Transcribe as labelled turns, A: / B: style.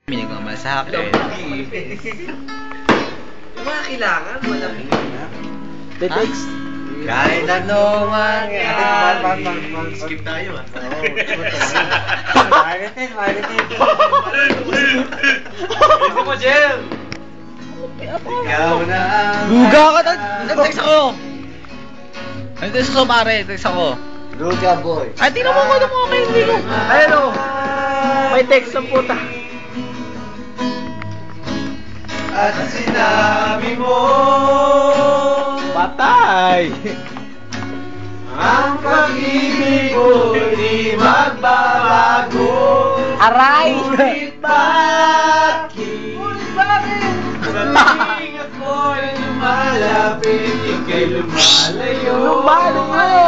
A: Minig naman sa akin.
B: Yung mga kailangan, malaki na.
A: Text.
B: Kahit ano mangyari.
C: Skip tayo ah.
B: Maritin. Ito mo, Jel! Ikaw na ang...
A: Luga ka! Nag-text ako! Nag-text ako pare, text ako.
B: Luga boy.
A: Ay, tingnan mo ko ng mga kaindi ko. Ayun o. May text ang puta.
B: At sinabi mo
A: Patay!
B: ang pag-ibig ko di magbabago.
A: Aray!
B: Ngunit bakit Saling ako'y lumalapit, ika'y lumalayo.
A: Lumalayo!